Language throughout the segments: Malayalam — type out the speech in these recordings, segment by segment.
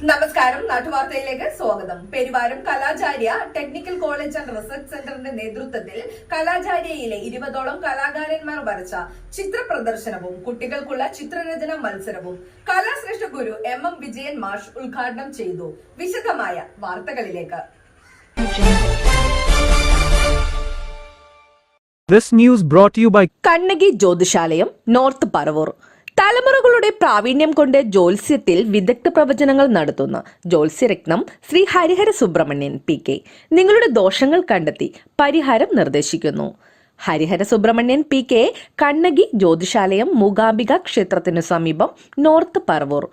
നമസ്കാരം, നാട്ടുവാർത്തയിലേക്ക് സ്വാഗതം. Peruvaram കലാചാര്യ technical college and research സെന്ററിന്റെ നേതൃത്വത്തിൽ കലാചാര്യയിലെ 20ഓളം കലാകാരന്മാർ വരച്ച ചിത്ര പ്രദർശനവും കുട്ടികൾക്കുള്ള ചിത്രരചന മത്സരവും കലാശ്രേഷ്ഠ ഗുരു എം വിജയൻ മാഷ് ഉദ്ഘാടനം ചെയ്തു. വിശദമായ വാർത്തകളിലേക്ക്. This news brought to you by Kannaki Jyothishalayam, North Paravur. തലമുറകളുടെ പ്രാവീണ്യം കൊണ്ട് ജ്യോത്സ്യത്തിൽ വിദഗ്ധ പ്രവചനങ്ങൾ നടത്തുന്ന ജ്യോത്സ്യരത്നം ശ്രീ ഹരിഹര സുബ്രഹ്മണ്യൻ PK നിങ്ങളുടെ ദോഷങ്ങൾ കണ്ടെത്തി പരിഹാരം നിർദ്ദേശിക്കുന്നു. ഹരിഹര സുബ്രഹ്മണ്യൻ PK, കണ്ണകി ജ്യോതിശാലയം, മൂകാംബിക ക്ഷേത്രത്തിനു സമീപം, north Paravur.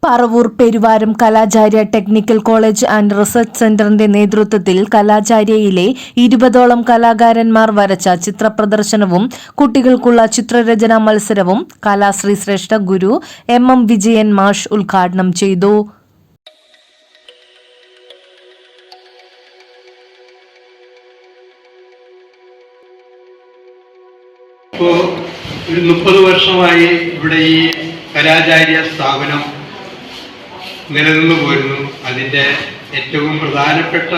Paravur Peruvaram കലാചാര്യ technical college and research സെന്ററിന്റെ നേതൃത്വത്തിൽ കലാചാര്യയിലെ 20ഓളം കലാകാരന്മാർ വരച്ച ചിത്ര പ്രദർശനവും കുട്ടികൾക്കുള്ള ചിത്രരചനാ മത്സരവും കലാശ്രീ ശ്രേഷ്ഠ ഗുരു എം വിജയൻ മാഷ് ഉദ്ഘാടനം ചെയ്തു. ഒരു 30 വർഷമായി ഇവിടെ ഈ കലാചാര്യ സ്ഥാപനം നിലനിന്നു പോരുന്നു. അതിൻ്റെ ഏറ്റവും പ്രധാനപ്പെട്ട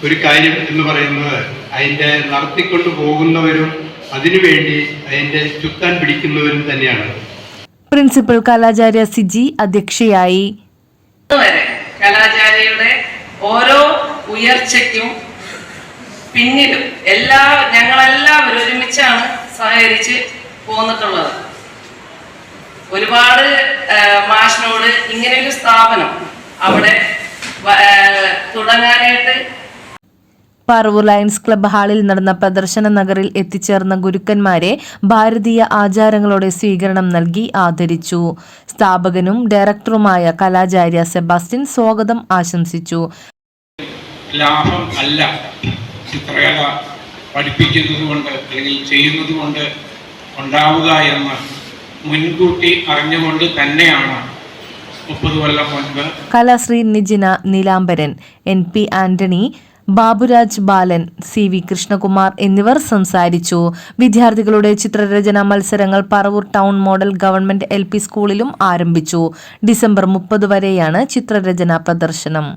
ഒരു കാര്യം എന്ന് പറയുന്നത് അതിൻ്റെ നടത്തിക്കൊണ്ടു പോകുന്നവരും അതിനുവേണ്ടി അതിൻ്റെ ചുക്കാൻ പിടിക്കുന്നവരും തന്നെയാണ്. പ്രിൻസിപ്പൽ കലാചാര്യ സിജി അധ്യക്ഷയായി. കലാചാര്യയുടെ ഓരോ ഉയർച്ചയ്ക്കും പിന്നിലും ഞങ്ങളെല്ലാവരും ഒരുമിച്ചാണ് സഹകരിച്ച് പോന്നിട്ടുള്ളത്. ഒരുപാട് മാഷിനോട് ഇങ്ങനെയൊരു സ്ഥാപനം അവിടെ തുടങ്ങാനായിട്ട് പറവൂർ ലയൺസ് ക്ലബ്ബ് ഹാളിൽ നടന്ന പ്രദർശന നഗറിൽ എത്തിച്ചേർന്ന ഗുരുക്കന്മാരെ ഭാരതീയ ആചാരങ്ങളോടെ സ്വീകരണം നൽകി ആദരിച്ചു. സ്ഥാപകനും ഡയറക്ടറുമായ കലാചാര്യ സെബാസ്റ്റ്യൻ സ്വാഗതം ആശംസിച്ചു. ലാഭം അല്ല ചിത്രകല പഠിപ്പിക്കുന്നത് കൊണ്ട് അല്ലെങ്കിൽ ചെയ്യുന്നത് കൊണ്ട് ഉണ്ടാവുക എന്ന് മുൻകൂട്ടി അറിഞ്ഞുകൊണ്ട് തന്നെയാണ് 30 കൊല്ലം മുൻപ് കലാശ്രീ നിജിന നീലാംബരൻ, NP ആന്റണി, ബാബുരാജ് ബാലൻ, CV കൃഷ്ണകുമാർ എന്നിവർ സംസാരിച്ചു. വിദ്യാർത്ഥികളുടെ ചിത്രരചനാ മത്സരങ്ങൾ Paravur town model government LP സ്കൂളിലും ആരംഭിച്ചു. ഡിസംബർ 30 വരെയാണ് ചിത്രരചനാ പ്രദർശനം.